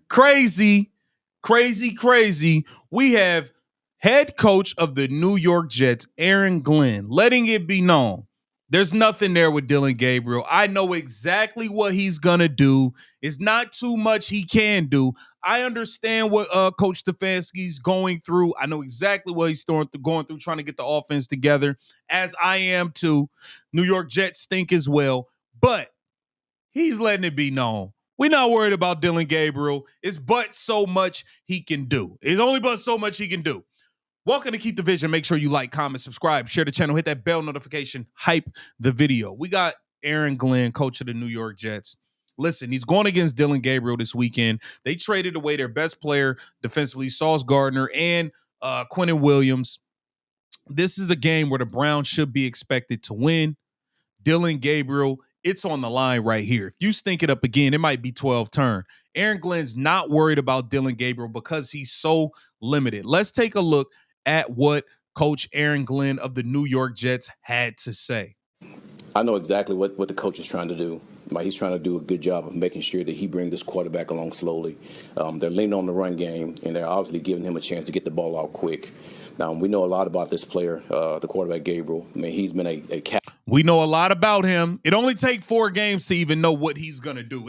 Crazy, crazy, crazy. We have head coach of the New York Jets, Aaron Glenn, letting it be known there's nothing there with Dillon Gabriel. I know exactly what he's going to do. It's not too much he can do. I understand what Coach Stefanski's going through. I know exactly what he's going through, trying to get the offense together, as I am too. New York Jets stink as well. But he's letting it be known. We're not worried about Dillon Gabriel. It's but so much he can do. It's only but so much he can do. Welcome to Keep the Vision. Make sure you like, comment, subscribe, share the channel, hit that bell notification, hype the video. We got Aaron Glenn, coach of the New York Jets. Listen, he's going against Dillon Gabriel this weekend. They traded away their best player defensively, Sauce Gardner and Quentin Williams. This is a game where the Browns should be expected to win. Dillon Gabriel, it's on the line right here. If you stink it up again, it might be 12 turn. Aaron Glenn's not worried about Dillon Gabriel because he's so limited. Let's take a look at what Coach Aaron Glenn of the New York Jets had to say. I know exactly what the coach is trying to do. He's trying to do a good job of making sure that he brings this quarterback along slowly. They're leaning on the run game, and they're obviously giving him a chance to get the ball out quick. Now, we know a lot about this player, the quarterback Gabriel. I mean, he's been a We know a lot about him. It only takes 4 games to even know what he's going to do.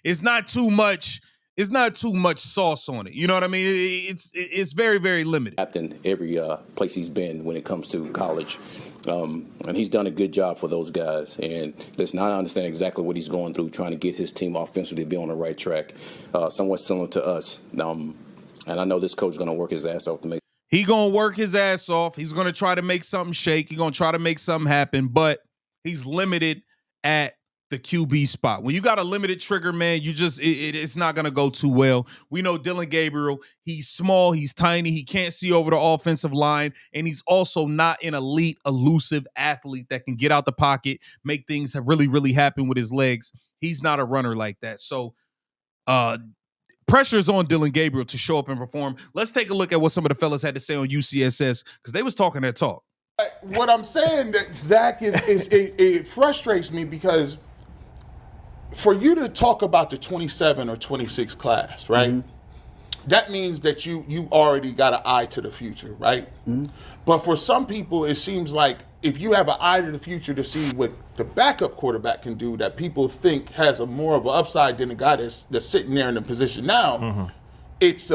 It's not too much. It's not too much sauce on it. You know what I mean? It's very, very limited. Captain every place he's been when it comes to college. And he's done a good job for those guys. And listen, I understand exactly what he's going through, trying to get his team offensively to be on the right track, somewhat similar to us. And I know this coach is going to work his ass off to make. He going to work his ass off. He's going to try to make something shake. He's going to try to make something happen, but he's limited at the QB spot. When you got a limited trigger, man, it's not going to go too well. We know Dillon Gabriel, he's small, he's tiny, he can't see over the offensive line, and he's also not an elite, elusive athlete that can get out the pocket, make things really, really happen with his legs. He's not a runner like that. So, pressure's on Dillon Gabriel to show up and perform. Let's take a look at what some of the fellas had to say on UCSS, because they was talking that talk. What I'm saying, that Zach, it frustrates me because for you to talk about the 27 or 26 class, right? Mm-hmm. That means that you already got an eye to the future, right? Mm-hmm. But for some people, it seems like if you have an eye to the future to see what the backup quarterback can do, that people think has a more of an upside than the guy that's sitting there in the position now, mm-hmm. It's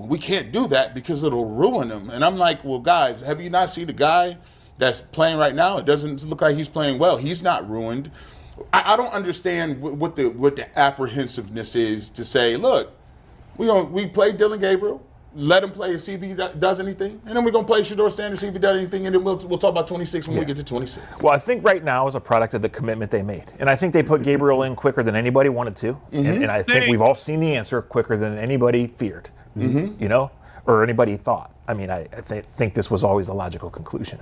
we can't do that because it'll ruin them. And I'm like, well, guys, have you not seen the guy that's playing right now? It doesn't look like he's playing well. He's not ruined. I don't understand what the apprehensiveness is to say, look, we play Dillon Gabriel, let him play and see if he does anything, and then we're gonna play Shedeur Sanders, see if he does anything, and then we'll talk about 26 when we get to 26. Well, I think right now is a product of the commitment they made, and I think they put Gabriel in quicker than anybody wanted to, mm-hmm. and I think we've all seen the answer quicker than anybody feared, mm-hmm. Or anybody thought. I mean, I think this was always the logical conclusion,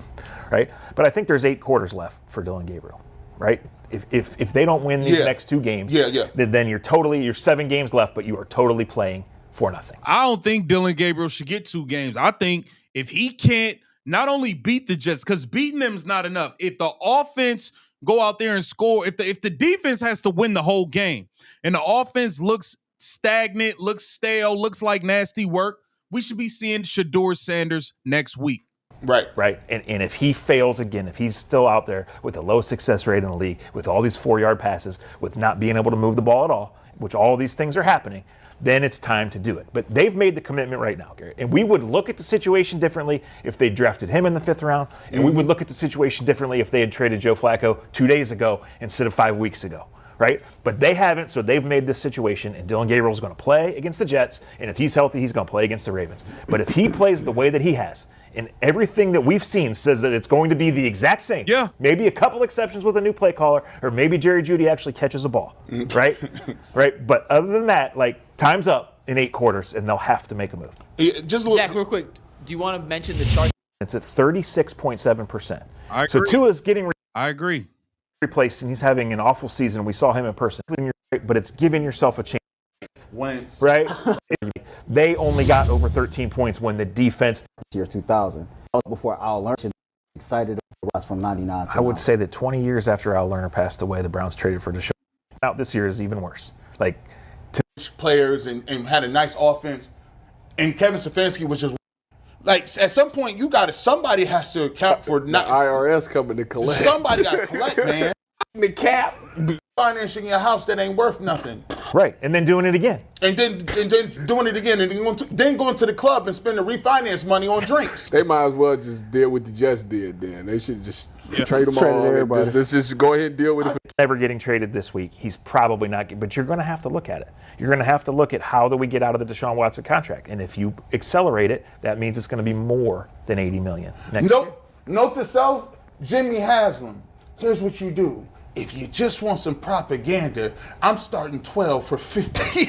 right? But I think there's 8 quarters left for Dillon Gabriel, right? If they don't win these next 2 games, then you're 7 games left, but you are totally playing for nothing. I don't think Dillon Gabriel should get 2 games. I think if he can't not only beat the Jets, because beating them is not enough. If the offense go out there and score, if the defense has to win the whole game and the offense looks stagnant, looks stale, looks like nasty work, we should be seeing Shedeur Sanders next week. Right. And if he fails again, if he's still out there with the lowest success rate in the league, with all these 4-yard passes, with not being able to move the ball at all, which all these things are happening, then it's time to do it. But they've made the commitment right now, Gary. And we would look at the situation differently if they drafted him in the 5th round, and we would look at the situation differently if they had traded Joe Flacco 2 days ago instead of 5 weeks ago. Right? But they haven't, so they've made this situation, and Dillon Gabriel is going to play against the Jets, and if he's healthy, he's going to play against the Ravens. But if he plays the way that he has, and everything that we've seen says that it's going to be the exact same. Yeah. Maybe a couple exceptions with a new play caller, or maybe Jerry Jeudy actually catches a ball, right? Right? But other than that, time's up in 8 quarters, and they'll have to make a move. Zach, real quick, do you want to mention the chart? It's at 36.7%. I agree. So Tua's getting I agree. replaced, and he's having an awful season. We saw him in person. But it's giving yourself a chance. Wentz. Right? They only got over 13 points when the defense. Year 2000. That was before Al Lerner excited from 99 to I would say that 20 years after Al Lerner passed away, the Browns traded for Deshaun. out this year is even worse. Like, players and had a nice offense, and Kevin Stefanski was just like, at some point somebody has to account for The IRS coming to collect. Somebody got to collect, man. The cap. Financing your house that ain't worth nothing. right, and then doing it again. And then doing it again, and then going to the club and spending the refinance money on drinks. They might as well just deal with the Jets did then. They should just trade them Trade all. everybody. Just go ahead and deal with it. Never getting traded this week. He's probably not, but you're going to have to look at it. You're going to have to look at how do we get out of the Deshaun Watson contract. And if you accelerate it, that means it's going to be more than $80 million next year. Note to self, Jimmy Haslam. Here's what you do. If you just want some propaganda, I'm starting 12 for 50.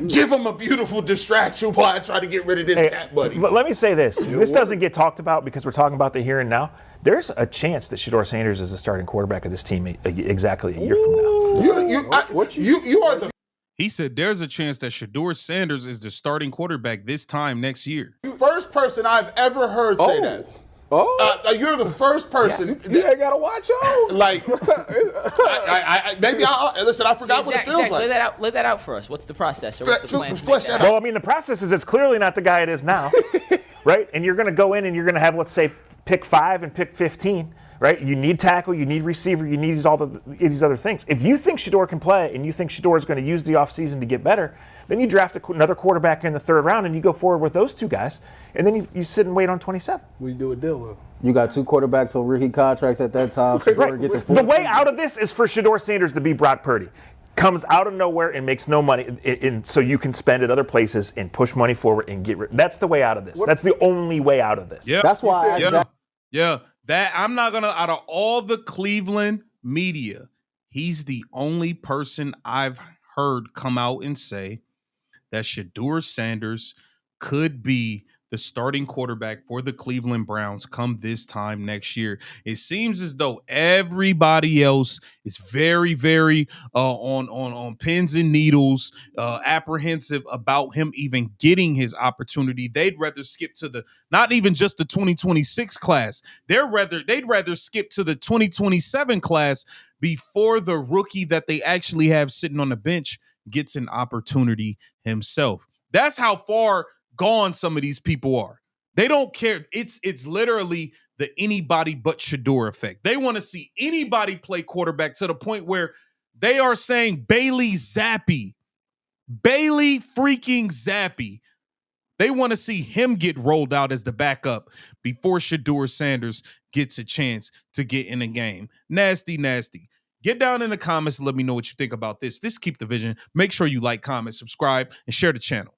Give him a beautiful distraction while I try to get rid of this cat buddy. But let me say this. This doesn't get talked about because we're talking about the here and now. There's a chance that Shedeur Sanders is the starting quarterback of this team exactly a year from now. You are the He said there's a chance that Shedeur Sanders is the starting quarterback this time next year. first person I've ever heard say that. You're the first person. You ain't got to watch on. Like, maybe listen. I forgot what it feels like. Lay that out for us. What's the process? Or what's the plan? Flesh that out. Well, I mean, the process is it's clearly not the guy it is now, right? And you're going to go in and you're going to have, let's say, pick 5 and pick 15, right? You need tackle, you need receiver, you need these other things. If you think Shedeur can play and you think Shedeur is going to use the offseason to get better, then you draft another quarterback in the 3rd round and you go forward with those 2 guys, and then you sit and wait on 27. We do a deal. You got 2 quarterbacks on rookie contracts at that time. Right. Get The way out of this is for Shedeur Sanders to be Brock Purdy. Comes out of nowhere and makes no money, and so you can spend it other places and push money forward and get rid. That's the way out of this. That's the only way out of this. Yeah, That's why that I'm not gonna. Out of all the Cleveland media, he's the only person I've heard come out and say that Shedeur Sanders could be the starting quarterback for the Cleveland Browns come this time next year. It seems as though everybody else is very, very on pins and needles, apprehensive about him even getting his opportunity. They'd rather skip to not even just the 2026 class. They'd rather skip to the 2027 class before the rookie that they actually have sitting on the bench gets an opportunity himself. That's how far gone some of these people are. They don't care. It's literally the anybody but Shedeur effect. They want to see anybody play quarterback to the point where they are saying Bailey freaking Zappi. They want to see him get rolled out as the backup before Shedeur Sanders gets a chance to get in the game. Nasty. Get down in the comments and let me know what you think about this. This Keep the Vision. Make sure you like, comment, subscribe, and share the channel.